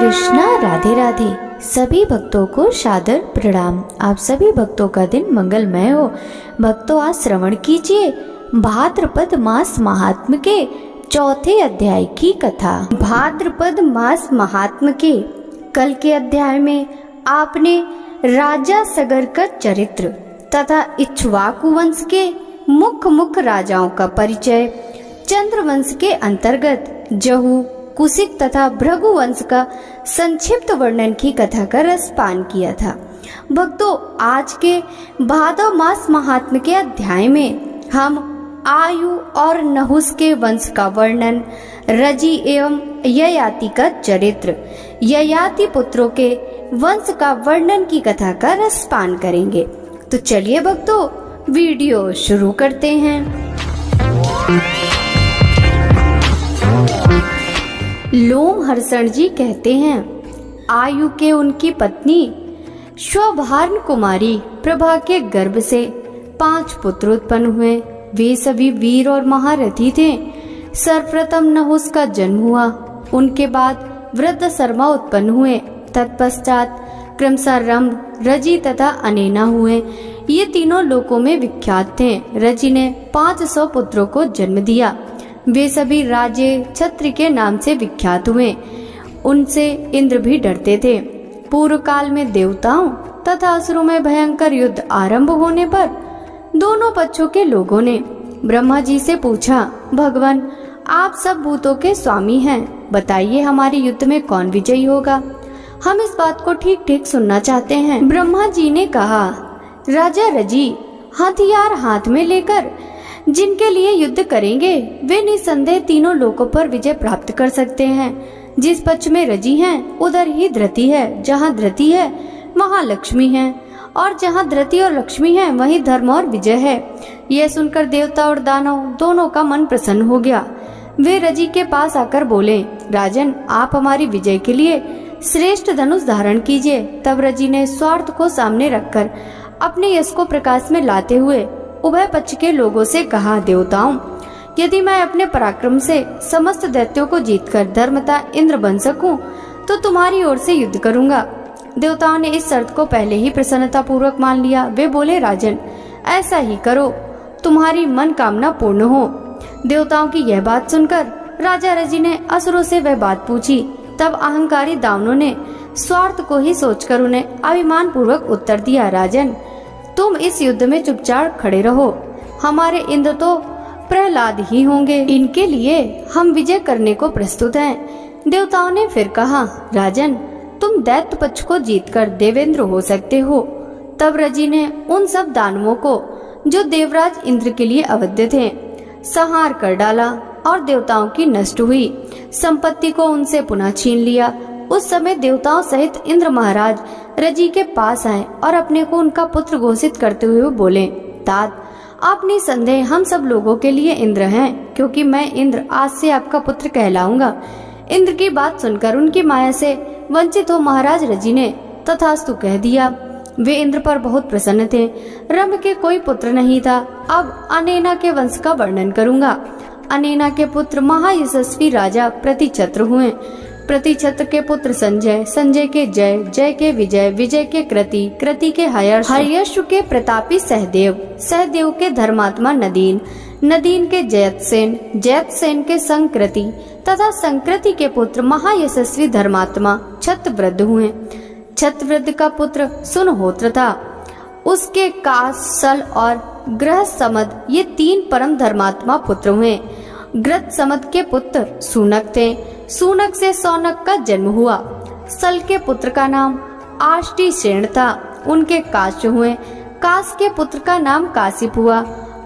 कृष्णा। राधे राधे। सभी भक्तों को सादर प्रणाम। आप सभी भक्तों का दिन मंगलमय हो। भक्तों, आज श्रवण कीजिए भाद्रपद मास महात्म्य के चौथे अध्याय की कथा। भाद्रपद मास महात्म्य के कल के अध्याय में आपने राजा सगर का चरित्र तथा इक्ष्वाकु वंश के मुख्य राजाओं का परिचय, चंद्रवंश के अंतर्गत जहू, कुशिक तथा भृगु वंश का संक्षिप्त वर्णन की कथा का रसपान किया था। भक्तों, आज के भादव मास महात्म्य के अध्याय में हम आयु और नहुस के वंश का वर्णन, रजी एवं ययाति का चरित्र, ययाति पुत्रों के वंश का वर्णन की कथा का रसपान करेंगे। तो चलिए भक्तों, वीडियो शुरू करते हैं। लोमहर्षण जी कहते हैं, आयु के उनकी पत्नी स्वभार्न कुमारी प्रभा के गर्भ से 5 पुत्र उत्पन्न हुए। वे सभी वीर और महारथी थे। सर्वप्रथम नहुस का जन्म हुआ। उनके बाद वृद्ध शर्मा उत्पन्न हुए। तत्पश्चात क्रमशः रंभ, रजी तथा अनेना हुए। ये तीनों लोकों में विख्यात थे। रजी ने 500 पुत्रों को जन्म दिया। वे सभी राजे छत्र के नाम से विख्यात हुए। उनसे इंद्र भी डरते थे। पूर्व काल में देवताओं तथा असुरों में भयंकर युद्ध आरंभ होने पर दोनों पक्षों के लोगों ने ब्रह्मा जी से पूछा, भगवान, आप सब भूतों के स्वामी हैं, बताइए हमारे युद्ध में कौन विजयी होगा? हम इस बात को ठीक ठीक सुनना चाहते हैं। ब्रह्मा जी ने कहा, राजा रजी हथियार हाथ में लेकर जिनके लिए युद्ध करेंगे वे निसंदेह तीनों लोकों पर विजय प्राप्त कर सकते हैं। जिस पक्ष में रजी हैं उधर ही धृति है। जहाँ धृति है वहाँ लक्ष्मी है, और जहाँ धृति और लक्ष्मी है वहीं धर्म और विजय है। यह सुनकर देवता और दानव दोनों का मन प्रसन्न हो गया। वे रजी के पास आकर बोले, राजन, आप हमारी विजय के लिए श्रेष्ठ धनुष धारण कीजिए। तब रजी ने स्वार्थ को सामने रखकर अपने यश को प्रकाश में लाते हुए उभय पक्ष के लोगों से कहा, देवताओं, यदि मैं अपने पराक्रम से समस्त दैत्यों को जीतकर धर्मता इंद्र बन सकूं, तो तुम्हारी ओर से युद्ध करूंगा। देवताओं ने इस शर्त को पहले ही प्रसन्नता पूर्वक मान लिया। वे बोले, राजन, ऐसा ही करो, तुम्हारी मन कामना पूर्ण हो। देवताओं की यह बात सुनकर राजा रजी ने असुरों से वह बात पूछी। तब अहंकारी दानवों ने स्वार्थ को ही सोचकर उन्हें अभिमान पूर्वक उत्तर दिया, राजन, तुम इस युद्ध में चुपचाप खड़े रहो। हमारे इंद्र तो प्रहलाद ही होंगे, इनके लिए हम विजय करने को प्रस्तुत हैं। देवताओं ने फिर कहा, राजन, तुम दैत्य पक्ष को जीतकर देवेंद्र हो सकते हो। तब रजी ने उन सब दानवों को जो देवराज इंद्र के लिए अवध्य थे संहार कर डाला और देवताओं की नष्ट हुई संपत्ति को उनसे पुनः छीन लिया। उस समय देवताओं सहित इंद्र महाराज रजी के पास आए और अपने को उनका पुत्र घोषित करते हुए बोले, तात, आप निसंदेह हम सब लोगों के लिए इंद्र हैं, क्योंकि मैं इंद्र आज से आपका पुत्र कहलाऊंगा। इंद्र की बात सुनकर उनकी माया से वंचित हो महाराज रजी ने तथास्तु कह दिया। वे इंद्र पर बहुत प्रसन्न थे। रंभ के कोई पुत्र नहीं था। अब अनेना के वंश का वर्णन करूंगा। अनेना के पुत्र महायशस्वी राजा प्रतिछत्र हुए। प्रतिछत्र के पुत्र संजय, संजय के जय, जय के विजय, विजय के कृति, कृति के हर्ष, हर्ष के प्रतापी सहदेव, सहदेव के धर्मात्मा नदीन, नदीन के जयतसेन, जयतसेन के संकृति तथा संकृति के पुत्र महायशस्वी धर्मात्मा छत्रवृद्ध हुए। छत्रवृद्ध का पुत्र सुनहोत्र था। उसके काश, सल और ग्रह समद ये 3 परम धर्मात्मा पुत्र हुए। ग्रत समद के पुत्र सूनक थे। सूनक से सौनक का जन्म हुआ। सल के पुत्र का नाम आष्टीसेन था। उनके काश हुए। काश के पुत्र का नाम काशिप हुआ।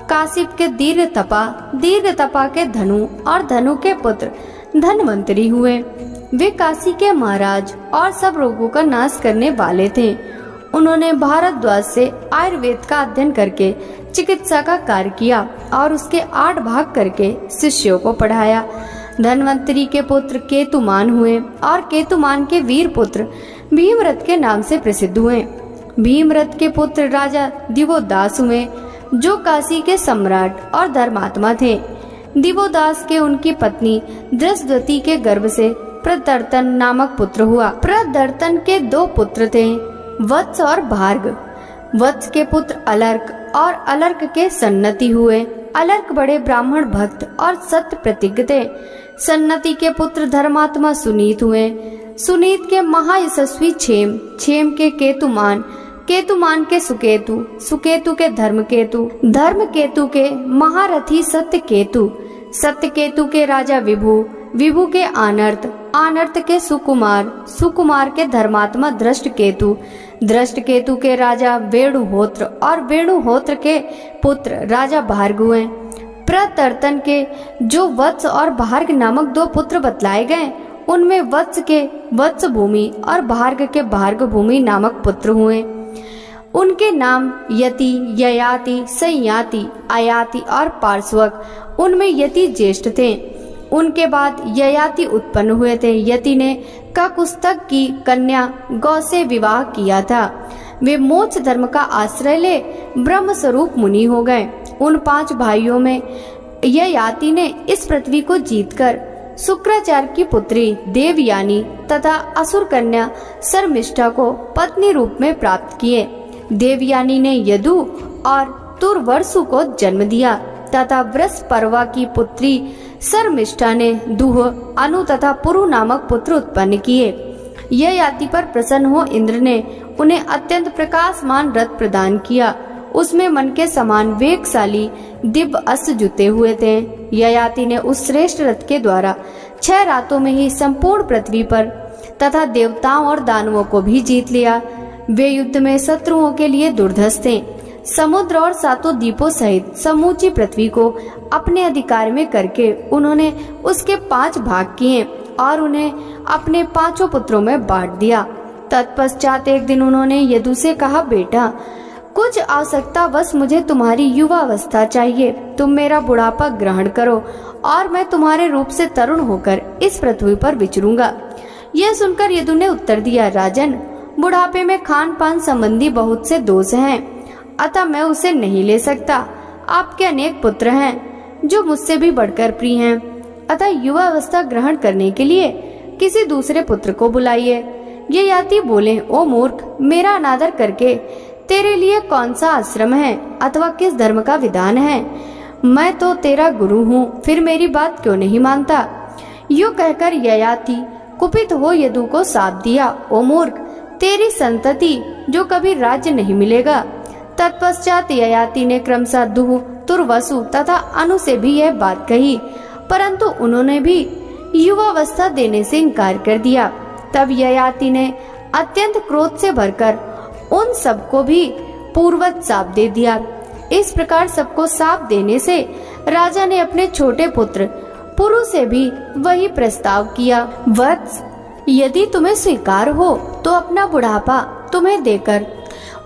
काशिप के दीर्घतपा, दीर्घतपा के धनु और धनु के पुत्र धनवंतरी हुए। वे काशी के महाराज और सब रोगों का नाश करने वाले थे। उन्होंने भारद्वाज से आयुर्वेद का अध्ययन करके चिकित्सा का कार्य किया और उसके 8 भाग करके शिष्यों को पढ़ाया। धनवंतरी के पुत्र केतुमान हुए और केतुमान के वीर पुत्र भीमरथ के नाम से प्रसिद्ध हुए। भीमरथ के पुत्र राजा दिवोदास हुए, जो काशी के सम्राट और धर्मात्मा थे। दिवोदास के उनकी पत्नी दृष्टवती के गर्भ से प्रदर्तन नामक पुत्र हुआ। प्रदर्तन के 2 पुत्र थे, वत्स और भार्ग। वत्स के पुत्र अलर्क और अलर्क के सन्नति हुए। अलर्क बड़े ब्राह्मण भक्त और सत्य प्रतिज्ञ थे। सन्नति के पुत्र धर्मात्मा सुनीत हुए। सुनीत के महायशस्वी क्षेम, क्षेम के केतुमान, केतुमान के सुकेतु, सुकेतु के धर्मकेतु, धर्मकेतु के महारथी सत्यकेतु, सत्यकेतु के राजा विभु, विभु के आनर्त, आनर्त के सुकुमार, सुकुमार के धर्मात्मा दृष्टकेतु, दृष्टकेतु के राजा वेणुहोत्र और वेणुहोत्र के पुत्र राजा भार्ग हुए। प्रतर्तन के जो वत्स और भार्ग नामक 2 पुत्र बतलाए गए, उनमें वत्स के वत्स भूमि और भार्ग के भार्ग भूमि नामक पुत्र हुए। उनके नाम यति, ययाति, संयाति, आयाति और पार्श्वक। उनमें यति ज्येष्ठ थे। उनके बाद ययाति उत्पन्न हुए थे। यति ने काकुस्तक की कन्या गौ से विवाह किया था। वे मोक्ष धर्म का आश्रय ले ब्रह्म स्वरूप मुनि हो गए। उन 5 भाइयों में ययाति ने इस पृथ्वी को जीतकर शुक्राचार्य की पुत्री देवयानी तथा असुर कन्या शर्मिष्ठा को पत्नी रूप में प्राप्त किए। देवयानी ने यदु और तुर्वसु को जन्म दिया तथा वृषपर्वा की पुत्री शर्मिष्ठा ने दुह, अनु तथा पुरु नामक पुत्र उत्पन्न किए। ययाति पर प्रसन्न हो इंद्र ने उन्हें अत्यंत प्रकाशमान रथ प्रदान किया। उसमें मन के समान वेगशाली दिव्य अस्त्र जुटे हुए थे। ययाति ने उस श्रेष्ठ रथ के द्वारा 6 रातों में ही संपूर्ण पृथ्वी पर तथा देवताओं और दानवों को भी जीत लिया। वे युद्ध में शत्रुओं के लिए दुर्धर्ष थे। समुद्र और 7 द्वीपों सहित समूची पृथ्वी को अपने अधिकार में करके उन्होंने उसके 5 भाग किए और उन्हें अपने 5 पुत्रों में बांट दिया। तत्पश्चात एक दिन उन्होंने यदु से कहा, बेटा, कुछ आवश्यकता बस मुझे तुम्हारी युवा अवस्था चाहिए। तुम मेरा बुढ़ापा ग्रहण करो और मैं तुम्हारे रूप से तरुण होकर इस पृथ्वी पर विचरूंगा। यह सुनकर यदु ने उत्तर दिया, राजन, बुढ़ापे में खान पान संबंधी बहुत से दोष हैं, अतः मैं उसे नहीं ले सकता। आपके अनेक पुत्र हैं जो मुझसे भी बढ़कर प्रिय हैं, अतः युवा अवस्था ग्रहण करने के लिए किसी दूसरे पुत्र को बुलाइए। ययाति बोले, ओ मूर्ख, मेरा अनादर करके तेरे लिए कौन सा आश्रम है अथवा किस धर्म का विधान है? मैं तो तेरा गुरु हूँ, फिर मेरी बात क्यों नहीं मानता? यूँ कहकर ययाति कुपित हो यदु को शाप दिया, ओ मूर्ख, तेरी संतति जो कभी राज्य नहीं मिलेगा। तत्पश्चात ययाति ने क्रमशः दुह, तुर्वसु तथा अनु से भी यह बात कही, परंतु उन्होंने भी युवावस्था देने से इनकार कर दिया। तब ययाति ने अत्यंत क्रोध से भरकर उन सबको भी पूर्वत शाप दे दिया। इस प्रकार सबको शाप देने से राजा ने अपने छोटे पुत्र पुरु से भी वही प्रस्ताव किया, वत्स, यदि तुम्हें स्वीकार हो तो अपना बुढ़ापा तुम्हें देकर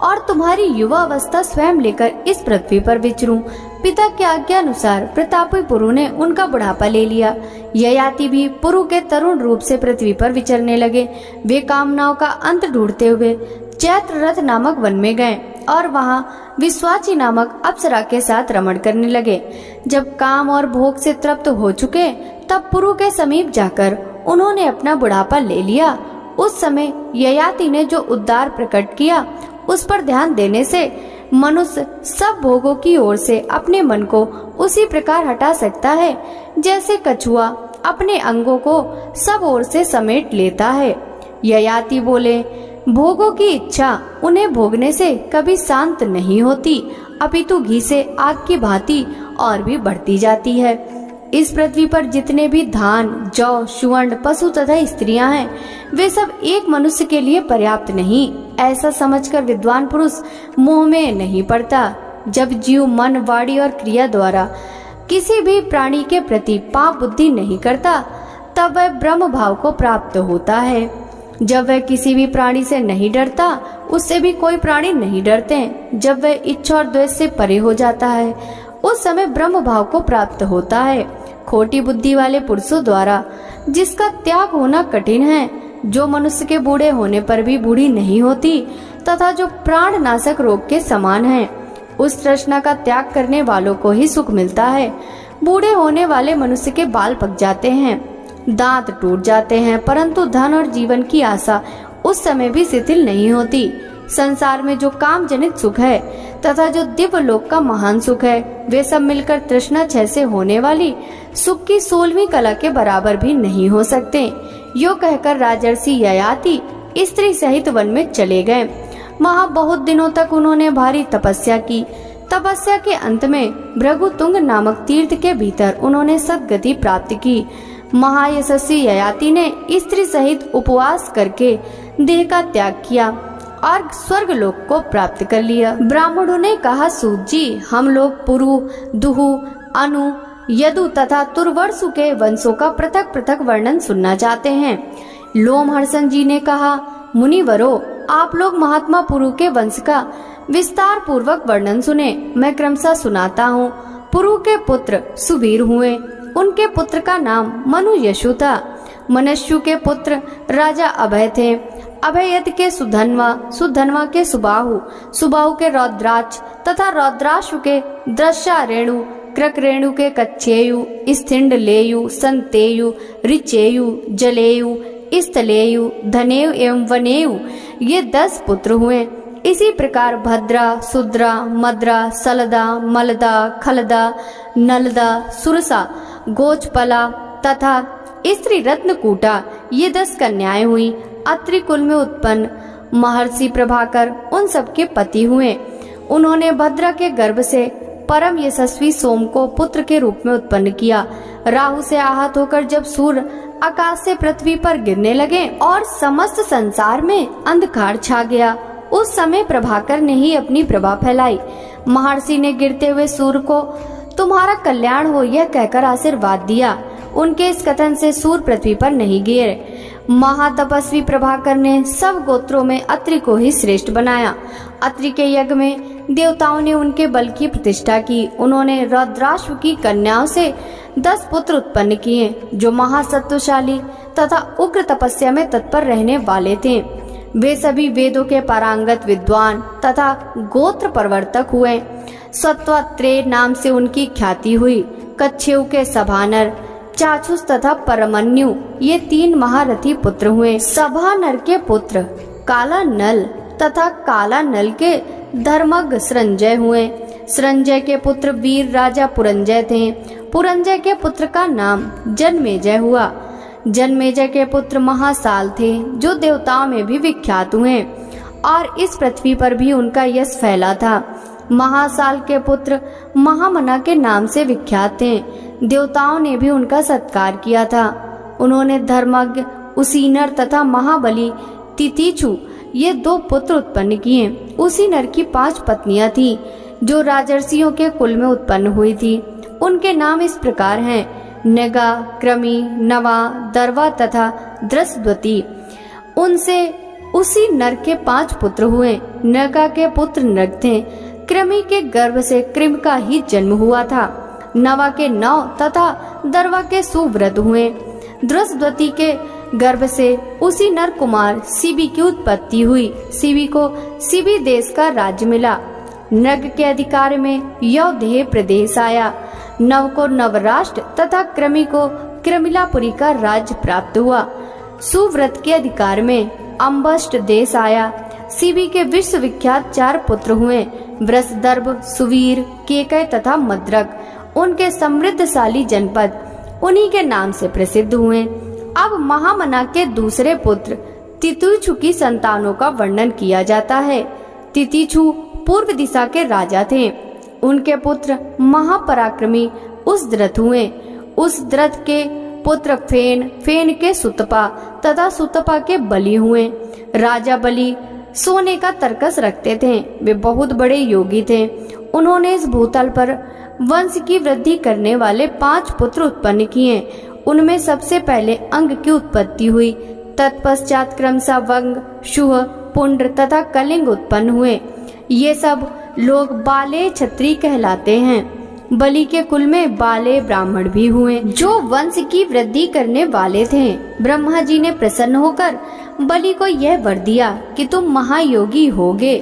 और तुम्हारी युवा अवस्था स्वयं लेकर इस पृथ्वी पर विचरूं। पिता के आज्ञा अनुसार प्रतापी पुरु ने उनका बुढ़ापा ले लिया। ययाति भी पुरु के तरुण रूप से पृथ्वी पर विचरने लगे। वे कामनाओं का अंत ढूंढते हुए चैत्र रथ नामक वन में गए और वहां विश्वाची नामक अप्सरा के साथ रमण करने लगे। जब काम और भोग से तृप्त हो चुके तब पुरु के समीप जाकर उन्होंने अपना बुढ़ापा ले लिया। उस समय ययाति ने जो उद्धार प्रकट किया उस पर ध्यान देने से मनुष्य सब भोगों की ओर से अपने मन को उसी प्रकार हटा सकता है जैसे कछुआ अपने अंगों को सब ओर से समेट लेता है। ययाति बोले, भोगों की इच्छा उन्हें भोगने से कभी शांत नहीं होती, अपितु घी से आग की भांति और भी बढ़ती जाती है। इस पृथ्वी पर जितने भी धान, जौ, सुवर्ण, पशु तथा स्त्रियां हैं, वे सब एक मनुष्य के लिए पर्याप्त नहीं, ऐसा समझकर विद्वान पुरुष मोह में नहीं पड़ता। जब जीव मन, वाणी और क्रिया द्वारा किसी भी प्राणी के प्रति पाप बुद्धि नहीं करता तब वह ब्रह्म भाव को प्राप्त होता है। जब वह किसी भी प्राणी से नहीं डरता उससे भी कोई प्राणी नहीं डरते। जब वह इच्छा और द्वेष से परे हो जाता है उस समय ब्रह्म भाव को प्राप्त होता है। खोटी बुद्धि वाले पुरुषों द्वारा जिसका त्याग होना कठिन है, जो मनुष्य के बूढ़े होने पर भी बूढ़ी नहीं होती तथा जो प्राण नाशक रोग के समान है, उस तृष्णा का त्याग करने वालों को ही सुख मिलता है। बूढ़े होने वाले मनुष्य के बाल पक जाते हैं दांत टूट जाते हैं, परंतु धन और जीवन की आशा उस समय भी शिथिल नहीं होती। संसार में जो काम जनित सुख है तथा जो दिव्य लोक का महान सुख है, वे सब मिलकर तृष्णा क्षय से होने वाली सुख की 16वीं कला के बराबर भी नहीं हो सकते। यो कहकर राजर्षि ययाति स्त्री सहित वन में चले गए। वहाँ बहुत दिनों तक उन्होंने भारी तपस्या की। तपस्या के अंत में भृगुतुंग नामक तीर्थ के भीतर उन्होंने सद्गति प्राप्त की। महायशस्वी ययाति ने स्त्री सहित उपवास करके देह का त्याग किया और स्वर्ग लोक को प्राप्त कर लिया। ब्राह्मणों ने कहा, सूत जी, हम लोग पुरु, दुहु, अनु, यदु तथा तुर्वसु के वंशों का पृथक पृथक वर्णन सुनना चाहते हैं। लोमहर्षण जी ने कहा, मुनिवरो, आप लोग महात्मा पुरु के वंश का विस्तार पूर्वक वर्णन सुने। मैं क्रमशः सुनाता हूँ। पुरु के पुत्र सुबीर हुए। उनके पुत्र का नाम मनु यशु था। मनस्यु के पुत्र राजा अभय थे। अभयद के सुधन्वा, सुधन्वा के सुबाहु, सुबाहु के रौद्राक्ष तथा रौद्राशु के दृश्यारेणु, क्रकरेणु के कच्छेयु, स्थिंडलेयु, संतेयु, ऋचेयु, जलेयु, स्थलेयु, धनेयु एवं वनेयु, ये 10 पुत्र हुए। इसी प्रकार भद्रा, सुद्रा, मद्रा, सलदा, मलदा, खलदा, नलदा, सुरसा, गोचपला तथा स्त्री रत्नकूटा, ये 10 कन्याएं हुई। अत्रि कुल में उत्पन्न महर्षि प्रभाकर उन सबके पति हुए। उन्होंने भद्रा के गर्भ से परम यशस्वी सोम को पुत्र के रूप में उत्पन्न किया। राहु से आहत होकर जब सूर्य आकाश से पृथ्वी पर गिरने लगे और समस्त संसार में अंधकार छा गया, उस समय प्रभाकर ने ही अपनी प्रभा फैलाई। महर्षि ने गिरते हुए सूर्य को तुम्हारा कल्याण हो यह कहकर आशीर्वाद दिया। उनके इस कथन से सूर्य पृथ्वी पर नहीं गिरे। महातपस्वी प्रभाकर ने सब गोत्रों में अत्रि को ही श्रेष्ठ बनाया। अत्रि के यज्ञ में देवताओं ने उनके बल की प्रतिष्ठा की। उन्होंने रौद्राश्व की कन्याओं से 10 पुत्र उत्पन्न किए, जो महासत्वशाली तथा उग्र तपस्या में तत्पर रहने वाले थे। वे सभी वेदों के पारंगत विद्वान तथा गोत्र प्रवर्तक हुए। सत्वात्रेय नाम से उनकी ख्याति हुई। कच्छेऊ के सभानर, चाक्षुष तथा परमन्यु, ये 3 महारथी पुत्र हुए। सभानर के पुत्र काला नल तथा काला नल के धर्मज्ञ संजय हुए। संजय के पुत्र वीर राजा पुरंजय थे। पुरंजय के पुत्र का नाम जन्मेजय हुआ। जन्मेजय के पुत्र महासाल थे, जो देवताओं में भी विख्यात हुए और इस पृथ्वी पर भी उनका यश फैला था। महासाल के पुत्र महामना के नाम से विख्यात थे। देवताओं ने भी उनका सत्कार किया था। उन्होंने धर्मज्ञ उसीनर तथा महाबली तितिछु, ये 2 पुत्र उत्पन्न किए। उसीनर की 5 पत्नियां थीं, जो राजर्षियों के कुल में उत्पन्न हुई थी। उनके नाम इस प्रकार हैं, नगा, क्रमी, नवा, दरवा तथा द्रसद्वती। उनसे उसी नर के 5 पुत्र हुए। नगा के पुत्र नग थे। क्रमी के गर्भ से कृम का ही जन्म हुआ था। नवा के 9 तथा दरवा के सुव्रत हुए। द्रसद्वती के गर्भ से उसी नर कुमार सिबी की उत्पत्ति हुई। सिबी को सिबी देश का राज्य मिला। नग के अधिकार में यौधेय प्रदेश आया। नव को नवराष्ट्र तथा क्रमी को क्रमिलापुरी का राज्य प्राप्त हुआ। सुव्रत के अधिकार में अम्बष्ट देश आया। सिबी के विश्वविख्यात 4 पुत्र हुए, वृषदर्भ, सुवीर, केकय तथा मद्रक। उनके समृद्धशाली जनपद उन्हीं के नाम से प्रसिद्ध हुए। अब महामना के दूसरे पुत्र तितिछु की संतानों का वर्णन किया जाता है। तितिछु पूर्व दिशा के राजा थे। उनके पुत्र महापराक्रमी उसद्रथ हुए। उसद्रथ के पुत्र फेन, फेन के सुतपा तथा सुतपा के बलि हुए। राजा बलि सोने का तरकस रखते थे। वे बहुत बड़े योगी थे। उन्होंने इस भूतल पर वंश की वृद्धि करने वाले 5 पुत्र उत्पन्न किए। उनमें सबसे पहले अंग की उत्पत्ति हुई। तत्पश्चात क्रमशः वंग, शुह, पुंड्र तथा कलिंग उत्पन्न हुए। ये सब लोग बाले क्षत्रिय कहलाते हैं। बलि के कुल में बाले ब्राह्मण भी हुए, जो वंश की वृद्धि करने वाले थे। ब्रह्मा जी ने प्रसन्न होकर बलि को यह वर दिया कि तुम महायोगी होगे।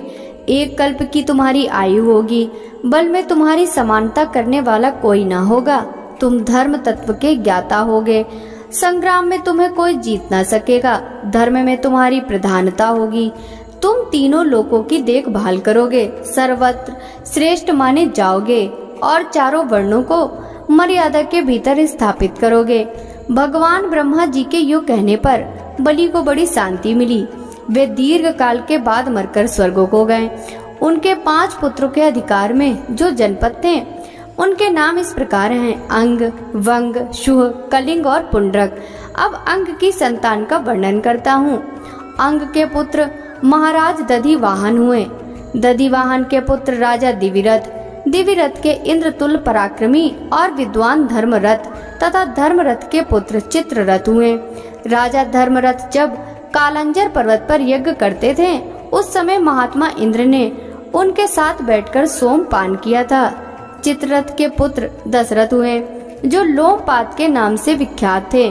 1 कल्प की तुम्हारी आयु होगी। बल में तुम्हारी समानता करने वाला कोई ना होगा। तुम धर्म तत्व के ज्ञाता होगे। संग्राम में तुम्हें कोई जीत ना सकेगा। धर्म में तुम्हारी प्रधानता होगी। तुम तीनों लोकों की देखभाल करोगे, सर्वत्र श्रेष्ठ माने जाओगे और चारों वर्णों को मर्यादा के भीतर स्थापित करोगे। भगवान ब्रह्मा जी के यूँ कहने पर बलि को बड़ी शांति मिली। वे दीर्घ काल के बाद मरकर स्वर्ग को गए। उनके 5 पुत्रों के अधिकार में जो जनपद थे उनके नाम इस प्रकार हैं: अंग, वंग, शुह, कलिंग और पुंड्रक। अब अंग की संतान का वर्णन करता हूँ। अंग के पुत्र महाराज दधिवाहन हुए। दधिवाहन के पुत्र राजा दिविरथ, दिविरथ के इंद्रतुल्य पराक्रमी और विद्वान धर्मरथ तथा धर्मरथ के पुत्र चित्ररथ हुए। राजा धर्मरथ जब कालंजर पर्वत पर यज्ञ करते थे उस समय महात्मा इंद्र ने उनके साथ बैठकर सोमपान किया था। चित्ररथ के पुत्र दशरथ हुए जो लोमपात के नाम से विख्यात थे।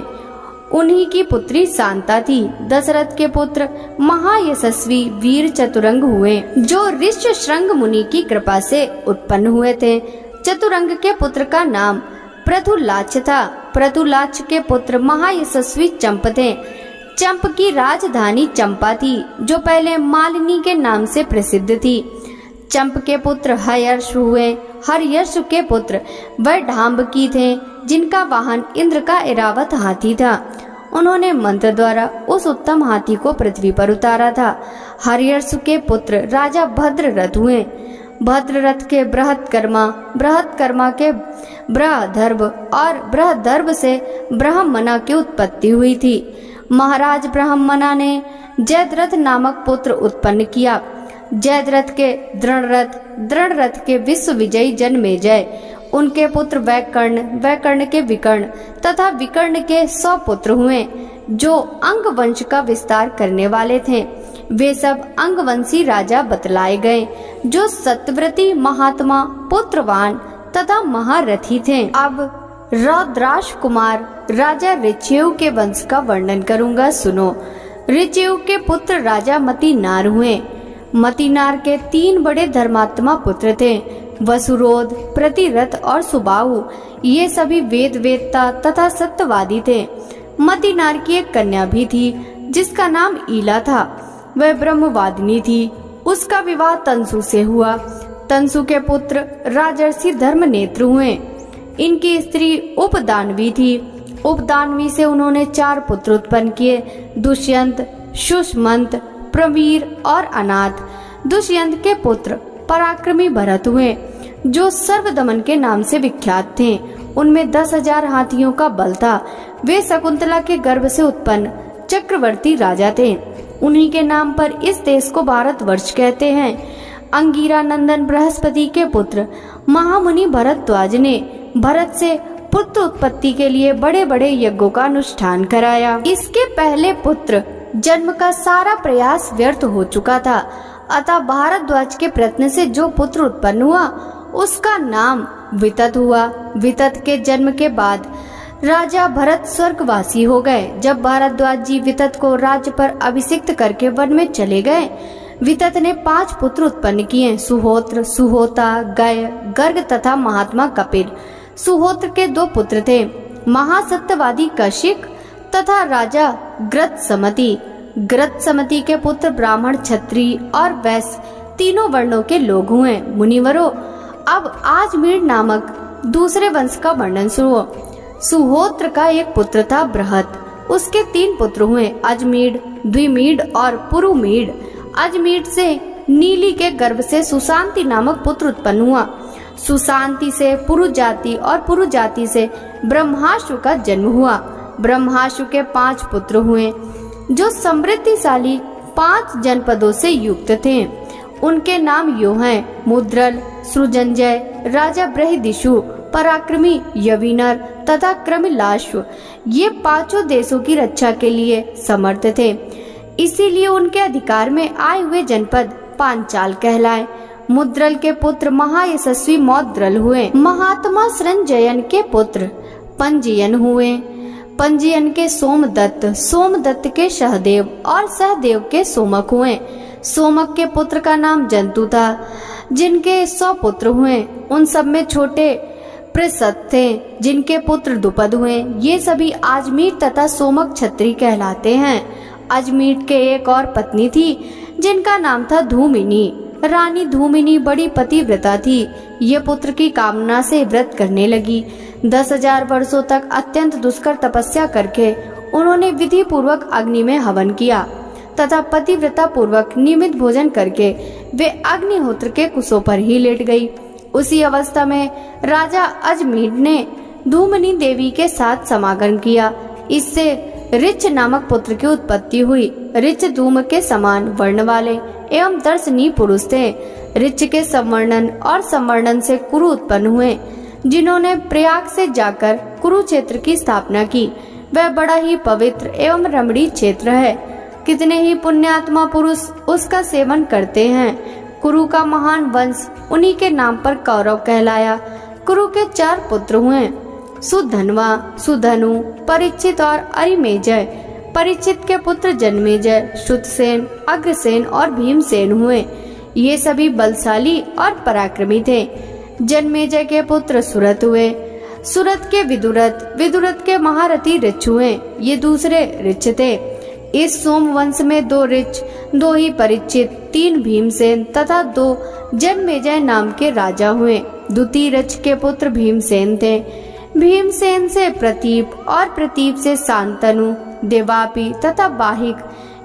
उन्हीं की पुत्री शांता थी। दशरथ के पुत्र महायशस्वी वीर चतुरंग हुए जो ऋष्यशृंग मुनि की कृपा से उत्पन्न हुए थे। चतुरंग के पुत्र का नाम पृथुलाक्ष था। पृथुलाक्ष के पुत्र महायशस्वी चंप थे। चंप की राजधानी चंपा थी जो पहले मालिनी के नाम से प्रसिद्ध थी। चंप के पुत्र हर्यश हुए। हर्यश के पुत्र वैढांबकी थे जिनका वाहन इंद्र का ऐरावत हाथी था। उन्होंने मंत्र द्वारा उस उत्तम हाथी को पृथ्वी पर उतारा था। हर्यश के पुत्र राजा भद्ररथ हुए। भद्ररथ के बृहत्कर्मा, बृहत्कर्मा के बृहदर्भ और बृहदर्भ से ब्रह्मना की उत्पत्ति हुई थी। महाराज ब्रह्मना ने जयद्रथ नामक पुत्र उत्पन्न किया। जयद्रथ के दृढ़रथ, दृढ़रथ के विश्व विजयी जन्मेजय, उनके पुत्र वैकर्ण, वैकर्ण के विकर्ण तथा विकर्ण के 100 पुत्र हुए जो अंग वंश का विस्तार करने वाले थे। वे सब अंगवंशी राजा बतलाए गए जो सत्यव्रती, महात्मा, पुत्रवान तथा महारथी थे। अब रौद्राक्ष कुमार राजा ऋचेयु के वंश का वर्णन करूंगा, सुनो। ऋचेयु के पुत्र राजा मतिनार हुए। मतिनार के 3 बड़े धर्मात्मा पुत्र थे, वसुरोध, प्रतिरथ और सुबाहु। ये सभी वेद वेदता तथा सत्यवादी थे। मतिनार की एक कन्या भी थी जिसका नाम ईला था। वह ब्रह्मवादिनी थी। उसका विवाह तंसु से हुआ। तंसु के पुत्र राजर्षि धर्मनेत्र हुए। इनकी स्त्री उपदानवी थी। उपदानवी से उन्होंने 4 पुत्र उत्पन्न किए: दुष्यंत, सुष्मंत, प्रवीर और अनाथ। दुष्यंत के पुत्र पराक्रमी भरत हुए जो सर्वदमन के नाम से विख्यात थे। उनमें 10,000 हाथियों का बल था। वे शकुंतला के गर्भ से उत्पन्न चक्रवर्ती राजा थे। उन्हीं के नाम पर इस देश को भारतवर्ष कहते हैं। अंगिरा नंदन बृहस्पति के पुत्र महामुनि भरद्वाज ने भरत से पुत्र उत्पत्ति के लिए बड़े बड़े यज्ञों का अनुष्ठान कराया। इसके पहले पुत्र जन्म का सारा प्रयास व्यर्थ हो चुका था, अतः भारद्वाज के प्रयत्न से जो पुत्र उत्पन्न हुआ उसका नाम वितत हुआ। वितत के जन्म के बाद राजा भरत स्वर्गवासी हो गए। जब भारद्वाज जी वितत को राज्य पर अभिषिक्त करके वन में चले गए, वितत ने 5 पुत्र उत्पन्न किए: सुहोत्र, सुहोता, गय, गर्ग तथा महात्मा कपिल। सुहोत्र के 2 पुत्र थे, महासत्यवादी कौशिक तथा राजा ग्रतसमति। ग्रतसमति के पुत्र ब्राह्मण, क्षत्रिय और वैश्य तीनों वर्णों के लोग हुए। मुनिवरों, अब आजमीर नामक दूसरे वंश का वर्णन सुनो। सुहोत्र का एक पुत्र था बृहत। उसके 3 पुत्र हुए: अजमीड, द्विमीड और पुरुमीड। अजमीड से नीली के गर्भ से सुशांति नामक पुत्र उत्पन्न हुआ। सुशांति से पुरुजाति और पुरुजाति से ब्रह्माशु का जन्म हुआ। ब्रह्माशु के 5 पुत्र हुए जो समृद्धिशाली 5 जनपदों से युक्त थे। उनके नाम यो हैं: मुद्रल, सृजंजय, राजा बृहदिषु, पराक्रमी यविनर तथा क्रमिलाश्व। ये 5 देशों की रक्षा के लिए समर्थ थे, इसीलिए उनके अधिकार में आए हुए जनपद पांचाल कहलाए। मुद्रल के पुत्र महायशस्वी मौद्रल हुए। महात्मा सृंजयन के पुत्र पंजीयन हुए। पंजीयन के सोमदत्त, सोमदत्त के सहदेव और सहदेव के सोमक हुए। सोमक के पुत्र का नाम जंतु था, जिनके 100 पुत्र हुए। उन सब में छोटे पृषद थे, जिनके पुत्र द्रुपद हुए। ये सभी अजमीर तथा सोमक क्षत्रिय कहलाते हैं। अजमीर के एक और पत्नी थी, जिनका नाम था धूमिनी। रानी धूमिनी बड़ी पतिव्रता थी। ये पुत्र की कामना से व्रत करने लगी। 10,000 वर्षों तक अत्यंत दुष्कर तपस्या करके उन्होंने विधि पूर्वक अग्नि में हवन किया तथा पतिव्रता पूर्वक नियमित भोजन करके वे अग्निहोत्र के कुशों पर ही लेट गई। उसी अवस्था में राजा अजमीर ने धूमिनी देवी के साथ समागम किया। इससे ऋच नामक पुत्र की उत्पत्ति हुई। ऋच धूम के समान वर्ण वाले एवं दर्शनीय पुरुष थे। ऋच के संवर्णन और संवर्णन से कुरु उत्पन्न हुए, जिन्होंने प्रयाग से जाकर कुरुक्षेत्र की स्थापना की। वह बड़ा ही पवित्र एवं रमणीय क्षेत्र है। कितने ही पुण्यात्मा पुरुष उसका सेवन करते हैं। कुरु का महान वंश उन्हीं के नाम पर कौरव कहलाया। कुरु के 4 पुत्र हुए, सुधन्वा, सुधनु, परीक्षित और अरिमेजय। परीक्षित के पुत्र जन्मेजय, श्रुतसेन, अग्रसेन और भीमसेन हुए। ये सभी बलशाली और पराक्रमी थे। जन्मेजय के पुत्र सुरथ हुए, सुरथ के विदुरथ, विदुरथ के महारथी ऋच हुए। ये दूसरे ऋच थे। इस सोम वंश में 2 ऋच, 2 ही परीक्षित, 3 भीमसेन तथा 2 जन्मेजय नाम के राजा हुए। द्वितीय ऋच के पुत्र भीमसेन थे। भीमसेन से प्रतीप और प्रतीप से शांतनु, देवापी तथा बाहिक,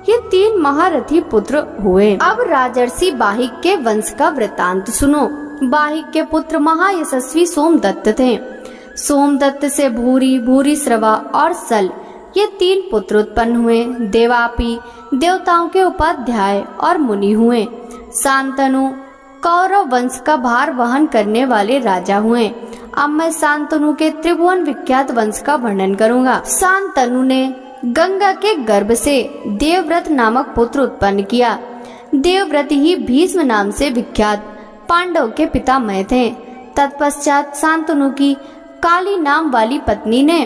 ये 3 महारथी पुत्र हुए। अब राजर्षि बाहिक के वंश का वृतांत सुनो। बाहिक के पुत्र महायशस्वी सोमदत्त थे। सोमदत्त से भूरी, भूरिश्रवा और सल, ये 3 पुत्र उत्पन्न हुए। देवापी देवताओं के उपाध्याय और मुनि हुए। शांतनु कौरव वंश का भार वहन करने वाले राजा हुए। अब मैं शांतनु के त्रिभुवन विख्यात वंश का वर्णन करूंगा। शांतनु ने गंगा के गर्भ से देवव्रत नामक पुत्र उत्पन्न किया। देवव्रत ही भीष्म नाम से विख्यात पांडव के पितामह थे। तत्पश्चात शांतनु की काली नाम वाली पत्नी ने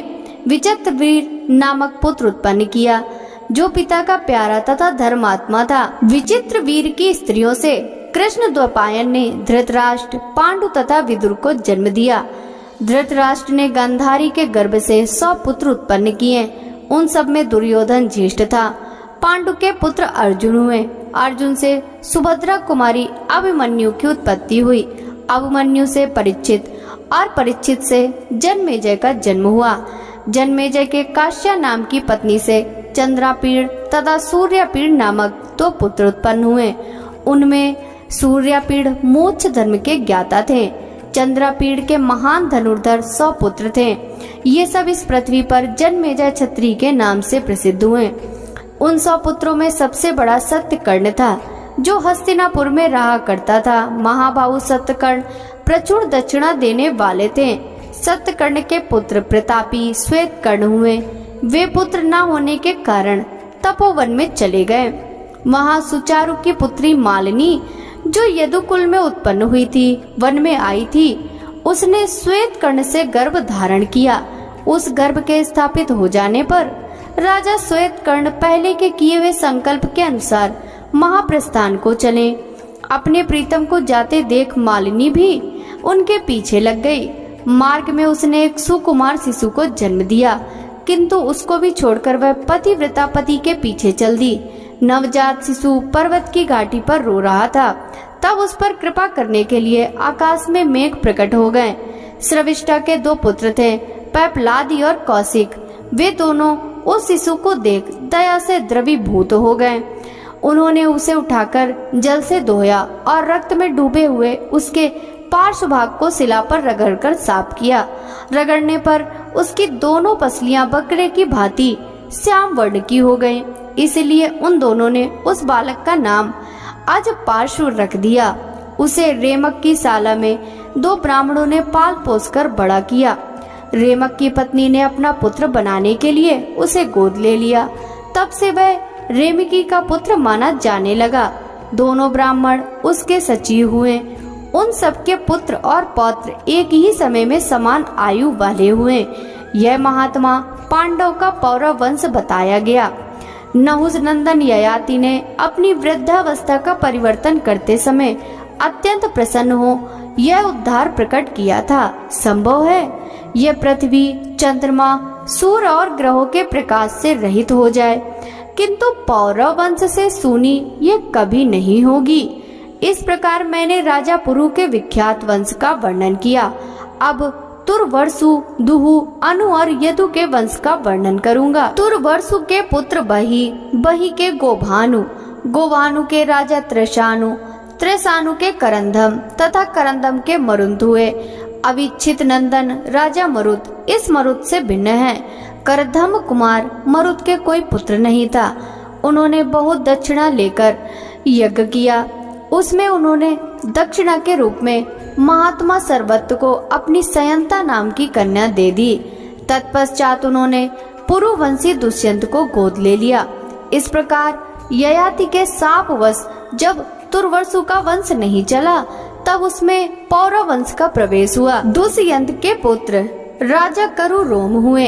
विचित्रवीर नामक पुत्र उत्पन्न किया, जो पिता का प्यारा तथा धर्मात्मा था। विचित्रवीर की स्त्रियों से कृष्ण द्वैपायन ने धृतराष्ट्र, पांडु तथा विदुर को जन्म दिया। धृतराष्ट्र ने गांधारी के गर्भ से 100 पुत्र उत्पन्न किए। उन सब में दुर्योधन ज्येष्ठ था। पांडु के पुत्र अर्जुन हुए। अर्जुन से सुभद्रा कुमारी अभिमन्यु की उत्पत्ति हुई। अभिमन्यु से परीक्षित और परीक्षित से जन्मेजय का जन्म हुआ। जन्मेजय के काश्या नाम की पत्नी से चंद्रापीड़ तथा सूर्यापीड़ नामक 2 पुत्र उत्पन्न हुए। उनमें सूर्यापीड़ मोक्ष धर्म के ज्ञाता थे। चंद्रापीड़ के महान धनुर्धर 100 पुत्र थे। ये सब इस पृथ्वी पर जन्मेजय क्षत्रिय के नाम से प्रसिद्ध हुए। उन 100 पुत्रों में सबसे बड़ा सत्यकर्ण था, जो हस्तिनापुर में रहा करता था। महाबाहु सत्यकर्ण प्रचुर दक्षिणा देने वाले थे। सत्यकर्ण के पुत्र प्रतापी श्वेतकर्ण हुए। वे पुत्र न होने के कारण तपोवन में चले गए। वहां सुचारु की पुत्री मालिनी, जो यदुकुल में उत्पन्न हुई थी, वन में आई थी। उसने श्वेतकर्ण से गर्भ धारण किया। उस गर्भ के स्थापित हो जाने पर राजा श्वेतकर्ण पहले के किए हुए संकल्प के अनुसार महाप्रस्थान को चले। अपने प्रीतम को जाते देख मालिनी भी उनके पीछे लग गई। मार्ग में उसने एक सुकुमार शिशु को जन्म दिया, किंतु उसको भी छोड़कर वह पतिव्रता पति के पीछे चल दी। नवजात शिशु पर्वत की घाटी पर रो रहा था। तब उस पर कृपा करने के लिए आकाश में मेघ प्रकट हो गए। श्रविष्ठा के 2 पुत्र थे, पैपलादी और कौशिक। वे दोनों उस शिशु को देख दया से द्रवीभूत हो गए। उन्होंने उसे उठाकर जल से धोया और रक्त में डूबे हुए उसके पार्श्व भाग को शिला पर रगड़कर साफ किया। रगड़ने पर उसकी दोनों पसलियां बकरे की भांति श्याम वर्ण की हो गईं। इसलिए उन दोनों ने उस बालक का नाम अज पार्श्व रख दिया। उसे रेमक की शाला में 2 ब्राह्मणों ने पाल पोसकर बड़ा किया। रेमक की पत्नी ने अपना पुत्र बनाने के लिए उसे गोद ले लिया। तब से वह रेमिकी का पुत्र माना जाने लगा। दोनों ब्राह्मण उसके सचिव हुए। उन सबके पुत्र और पौत्र एक ही समय में समान आयु वाले हुए। यह महात्मा पांडव का पौरव वंश बताया गया। नहुस नंदन ययाति ने अपनी वृद्धावस्था का परिवर्तन करते समय अत्यंत प्रसन्न हो यह उद्धार प्रकट किया था। संभव है यह पृथ्वी, चंद्रमा, सूर्य और ग्रहों के प्रकाश से रहित हो जाए, किंतु पौरव वंश से सुनी ये कभी नहीं होगी। इस प्रकार मैंने राजा पुरु के विख्यात वंश का वर्णन किया। अब तुर्वसु, दुहु, अनु और यदु के वंश का वर्णन करूंगा। तुर्वसु के पुत्र बही, बही के गोभानु, गोभानु के राजा त्रेशानु, त्रेसानु के करंदम तथा करंदम के मरुत हुए। अविच्छित नंदन राजा मरुत इस मरुत से भिन्न है। करधम कुमार मरुत के कोई पुत्र नहीं था। उन्होंने बहुत दक्षिणा लेकर यज्ञ किया। उसमें उन्होंने दक्षिणा के रूप में महात्मा सर्वत्र को अपनी सयंता नाम की कन्या दे दी। तत्पश्चात उन्होंने पुरुवंशी दुष्यंत को गोद ले लिया। इस प्रकार ययाति के शापवश जब तुर्वसु का वंश नहीं चला, तब उसमें पौरव वंश का प्रवेश हुआ। दुष्यंत के पुत्र राजा करुरोम हुए।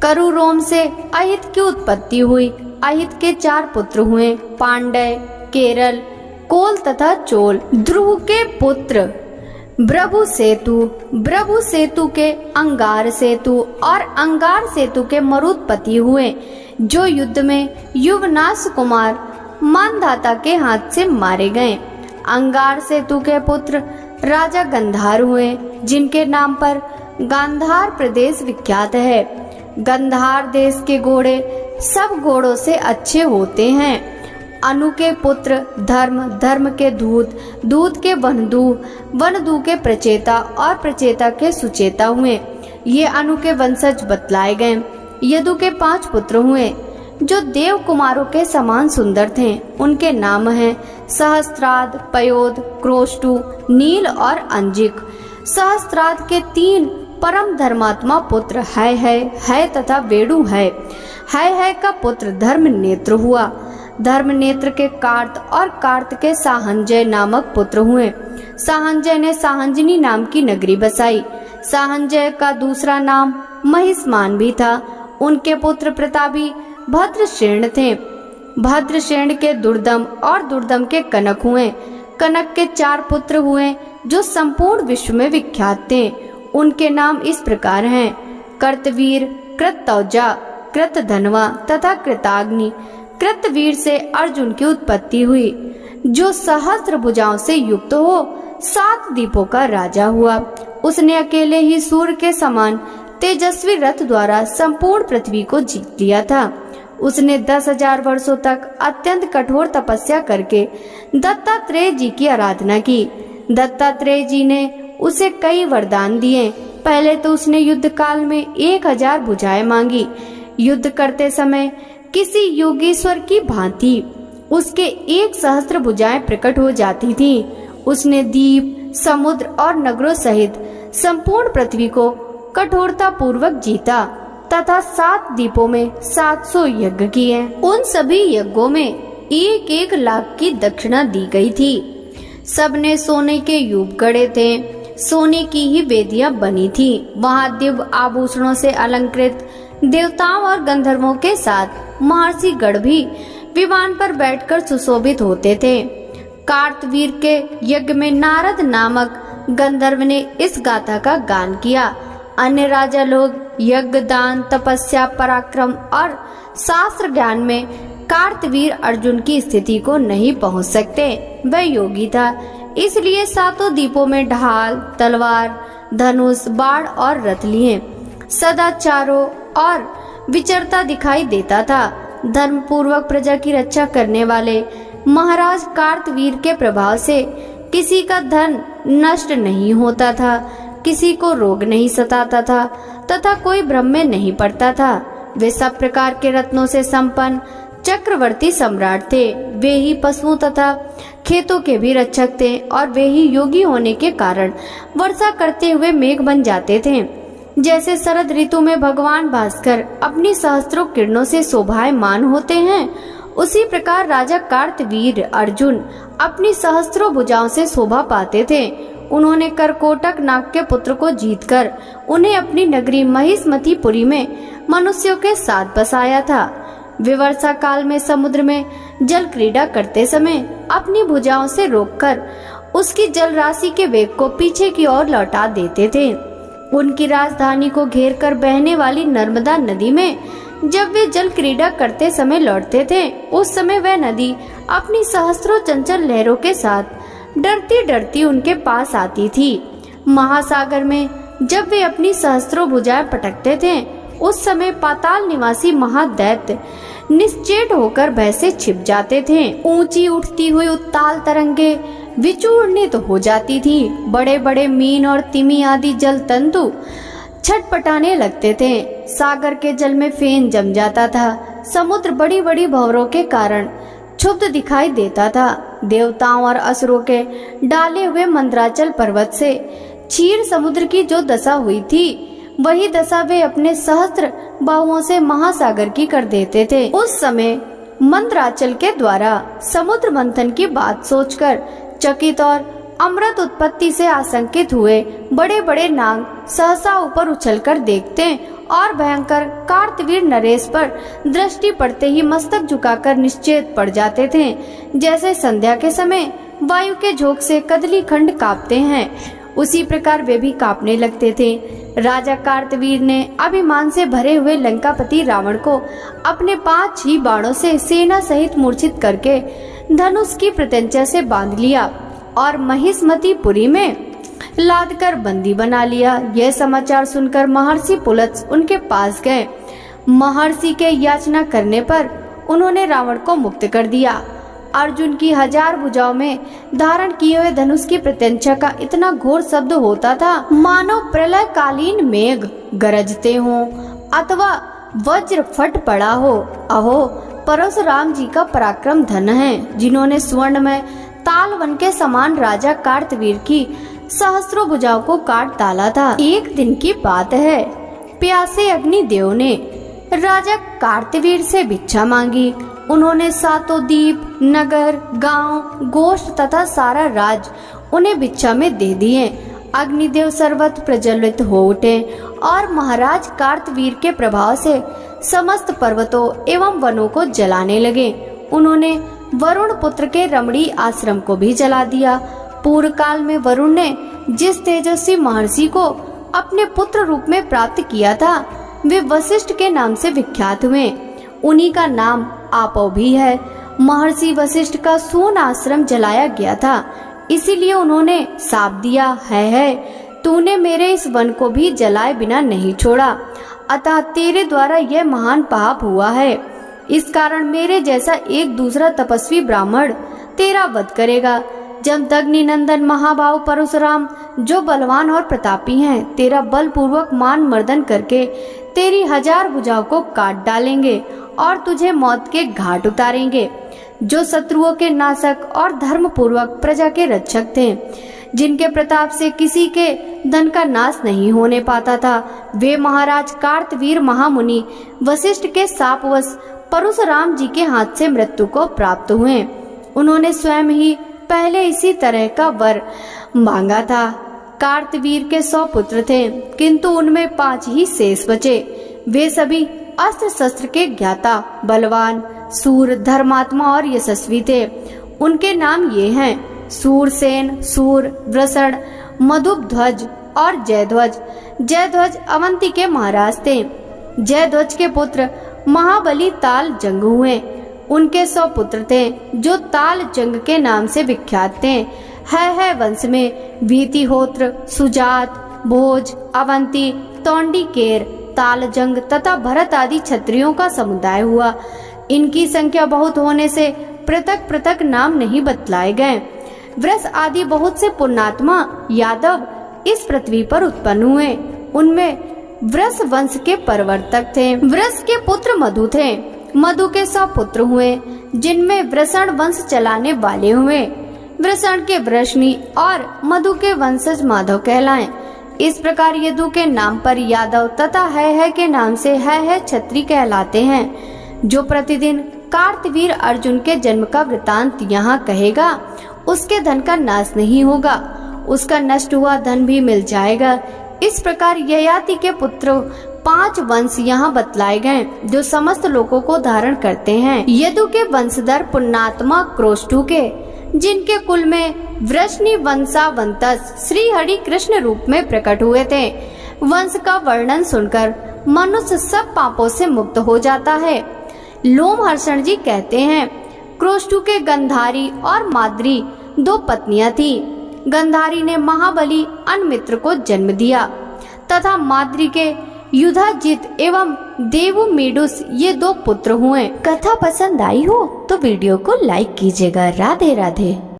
करुरोम से अहित की उत्पत्ति हुई। अहित के 4 पुत्र हुए, पांडय, केरल, कोल तथा चोल। ध्रुव के पुत्र ब्रभु सेतु, ब्रभु सेतु के अंगार सेतु और अंगार सेतु के मरुत्पति हुए, जो युद्ध में युवनाश कुमार मानधाता के हाथ से मारे गए। अंगार सेतु के पुत्र राजा गंधार हुए, जिनके नाम पर गांधार प्रदेश विख्यात है। गंधार देश के घोड़े सब घोड़ों से अच्छे होते हैं। अनु के पुत्र धर्म, धर्म के दूत, दूत के वनदू, वनदू के प्रचेता और प्रचेता के सुचेता हुए। ये अनु के वंशज बतलाए गए। यदु के 5 पुत्र हुए, जो देव कुमारों के समान सुंदर थे। उनके नाम हैं सहस्त्राद, पयोद, क्रोष्टु, नील और अंजिक। सहस्त्राद के 3 परम धर्मात्मा पुत्र है तथा वेणु है का पुत्र धर्म नेत्र हुआ। धर्म नेत्र के कार्त और कार्त के साहंजय नामक पुत्र हुए। साहंजय ने साहंजनी नाम की नगरी बसाई। साहंजय का दूसरा नाम महिष्मान भी था। उनके पुत्र प्रतापी भद्रशेण थे। भद्रशेण के दुर्दम और दुर्दम के कनक हुए। कनक के 4 पुत्र हुए, जो संपूर्ण विश्व में विख्यात थे। उनके नाम इस प्रकार हैं: कृतवीर, कृतौजा, कृतधनवा तथा कृताग्नि। कृतवीर से अर्जुन की उत्पत्ति हुई, जो सहस्त्र भुजाओं से युक्त हो 7 दीपों का राजा हुआ। उसने अकेले ही सूर्य के समान तेजस्वी रथ द्वारा संपूर्ण पृथ्वी को जीत लिया था। उसने 10,000 वर्षों तक अत्यंत कठोर तपस्या करके दत्तात्रेय जी की आराधना की। दत्तात्रेय जी ने उसे कई वरदान दिए। पहले तो उसने युद्ध काल में 1000 भुजाएं मांगी। युद्ध करते समय किसी योगेश्वर की भांति उसके 1,000 भुजाएं प्रकट हो जाती थी। उसने द्वीप, समुद्र और नगरों सहित संपूर्ण पृथ्वी को कठोरता पूर्वक जीता तथा 7 द्वीपों में 700 यज्ञ किए। उन सभी यज्ञों में 1-1 लाख की दक्षिणा दी गई थी। सबने सोने के यूप गढ़े थे। सोने की ही वेदियां बनी थी। वहाँ दिव्य आभूषणों से अलंकृत देवताओं और गंधर्वों के साथ महर्षि गण भी विमान पर बैठकर सुशोभित होते थे। कार्तवीर के यज्ञ में नारद नामक गंधर्व ने इस गाथा का गान किया। अन्य राजा लोग यज्ञ, दान, तपस्या, पराक्रम और शास्त्र ज्ञान में कार्तवीर अर्जुन की स्थिति को नहीं पहुंच सकते। वह योगी था, इसलिए 7 द्वीपों में ढाल, तलवार, धनुष, बाण और रथ लिए सदा चारों और विचरता दिखाई देता था। धर्म पूर्वक प्रजा की रक्षा करने वाले महाराज कार्तवीर के प्रभाव से किसी का धन नष्ट नहीं होता था, किसी को रोग नहीं सताता था तथा कोई भ्रम में नहीं पड़ता था। वे सब प्रकार के रत्नों से संपन्न चक्रवर्ती सम्राट थे। वे ही पशुओं तथा खेतों के भी रक्षक थे और वे ही योगी होने के कारण वर्षा करते हुए मेघ बन जाते थे। जैसे शरद ऋतु में भगवान भास्कर अपनी सहस्त्रों किरणों से शोभायमान होते हैं, उसी प्रकार राजा कार्तवीर अर्जुन अपनी सहस्त्रों भुजाओं से शोभा पाते थे। उन्होंने करकोटक नाग के पुत्र को जीतकर उन्हें अपनी नगरी महिष्मतीपुरी में मनुष्यों के साथ बसाया था। वे वर्षा काल में समुद्र में जल क्रीड़ा करते समय अपनी भुजाओं से रोककर उसकी जल राशि के वेग को पीछे की ओर लौटा देते थे। उनकी राजधानी को घेरकर बहने वाली नर्मदा नदी में जब वे जल क्रीड़ा करते समय लौटते थे, उस समय वह नदी अपनी सहस्त्रों चंचल लहरों के साथ डरती डरती उनके पास आती थी। महासागर में जब वे अपनी सहस्त्रों भुजाएं पटकते थे, उस समय पाताल निवासी महादैत्य निश्चेत होकर भय से छिप जाते थे। ऊंची उठती हुई उत्ताल तरंगे विचूर्णित हो जाती थी। बड़े बड़े मीन और तिमी आदि जल तंतु छटपटाने लगते थे। सागर के जल में फेन जम जाता था। समुद्र बड़ी बड़ी भंवरों के कारण क्षुब्ध दिखाई देता था। देवताओं और असुरों के डाले हुए मंदराचल पर्वत से क्षीर समुद्र की जो दशा हुई थी, वही दशा वे अपने सहस्त्र बाहुओं से महासागर की कर देते थे। उस समय मंदराचल के द्वारा समुद्र मंथन की बात सोचकर चकित और अमृत उत्पत्ति से आशंकित हुए बड़े बड़े नाग सहसा ऊपर उछलकर देखते और भयंकर कार्तवीर नरेश पर दृष्टि पड़ते ही मस्तक झुकाकर निश्चेत पड़ जाते थे। जैसे संध्या के समय वायु के झोंक से कदली खंड कांपते हैं, उसी प्रकार वे भी कांपने लगते थे। राजा कार्तवीर ने अभिमान से भरे हुए लंकापति रावण को अपने 5 ही बाणों से सेना सहित मूर्छित करके धनुष की प्रत्यंचा से बांध लिया और महिष्मतीपुरी में लादकर बंदी बना लिया। यह समाचार सुनकर महर्षि पुलत्स उनके पास गए। महर्षि के याचना करने पर उन्होंने रावण को मुक्त कर दिया। अर्जुन की 1000 भुजाओं में धारण किए हुए धनुष की प्रत्यंचा का इतना घोर शब्द होता था, मानो प्रलय कालीन मेघ गरजते हों अथवा वज्र फट पड़ा हो। अहो, परशुराम जी का पराक्रम धन है, जिन्होंने स्वर्ण में तालवन के समान राजा कार्तवीर की सहस्त्रों भुजाओं को काट डाला था। एक दिन की बात है, प्यासे अग्निदेव ने राजा कार्तवीर से भिक्षा मांगी। उन्होंने 7 द्वीप, नगर, गांव, गोष्ठ तथा सारा राज उन्हें भिक्षा में दे दिए। अग्निदेव सर्वत्र प्रज्वलित हो उठे और महाराज कार्तवीर के प्रभाव से समस्त पर्वतों एवं वनों को जलाने लगे। उन्होंने वरुण पुत्र के रमणी आश्रम को भी जला दिया। पूर्व काल में वरुण ने जिस तेजस्वी महर्षि को अपने पुत्र रूप में प्राप्त किया था, वे वशिष्ठ के नाम से विख्यात हुए। उन्हीं का नाम आपो भी है। महर्षि वशिष्ठ का सून आश्रम जलाया गया था, इसीलिए उन्होंने साप दिया है तूने मेरे इस वन को भी जलाए बिना नहीं छोड़ा, अतः तेरे द्वारा यह महान पाप हुआ है। इस कारण मेरे जैसा एक दूसरा तपस्वी ब्राह्मण तेरा वध करेगा। जमदग्नि नंदन महाभाव परशुराम, जो बलवान और प्रतापी हैं, तेरा बलपूर्वक मान मर्दन करके तेरी 1000 भुजाओं को काट डालेंगे और तुझे मौत के घाट उतारेंगे। जो शत्रुओं के नाशक और धर्म पूर्वक प्रजा के रक्षक थे, जिनके प्रताप से किसी के धन का नाश नहीं होने पाता था, वे महाराज कार्तवीर महामुनि वशिष्ठ के शापवश परशुराम जी के हाथ से मृत्यु को प्राप्त हुए। उन्होंने स्वयं ही पहले इसी तरह का वर मांगा था। कार्तवीर के 100 पुत्र थे, किंतु उनमें 5 ही शेष बचे। वे सभी अस्त्र शस्त्र के ज्ञाता, बलवान, सूर, धर्मात्मा और यशस्वी थे। उनके नाम ये हैं: सूरसेन, सूर, वृषण, मधुध्वज और जयध्वज। जयध्वज अवंती के महाराज थे। जयध्वज के पुत्र महाबली ताल जंग हुए। उनके 100 पुत्र थे, जो ताल जंग के नाम से विख्यात थे। है वंश में वीतिहोत्र, सुजात, भोज, अवंती, तौंडीकेर, तालजंग तथा भरत आदि क्षत्रियों का समुदाय हुआ। इनकी संख्या बहुत होने से पृथक पृथक नाम नहीं बतलाए गए। वृष आदि बहुत से पुण्यात्मा यादव इस पृथ्वी पर उत्पन्न हुए। उनमें वृष वंश के प्रवर्तक थे। वृष के पुत्र मधु थे। मधु के 100 पुत्र हुए, जिनमें वृषण वंश चलाने वाले हुए। वृषण के वृष्णि और मधु के वंशज माधव कहलाएं। इस प्रकार यदु के नाम पर यादव तथा है के नाम से है क्षत्रिय कहलाते हैं। जो प्रतिदिन कार्तवीर अर्जुन के जन्म का वृतांत यहाँ कहेगा, उसके धन का नाश नहीं होगा, उसका नष्ट हुआ धन भी मिल जाएगा। इस प्रकार ययाति के पुत्र 5 वंश यहाँ बतलाए गए, जो समस्त लोगों को धारण करते हैं। यदु के वंशधर पुण्यात्मा क्रोष्टु के जिनके कुल में वृष्णि वंशावंतस श्री हरि कृष्ण रूप में प्रकट हुए थे। वंश का वर्णन सुनकर मनुष्य सब पापों से मुक्त हो जाता है। लोमहर्षण जी कहते हैं, क्रोष्टु के गंधारी और माद्री 2 पत्नियां थी। गंधारी ने महाबली अनमित्र को जन्म दिया तथा माद्री के युधाजित एवं देवुमीडुस ये 2 पुत्र हुए। कथा पसंद आई हो तो वीडियो को लाइक कीजिएगा। राधे राधे।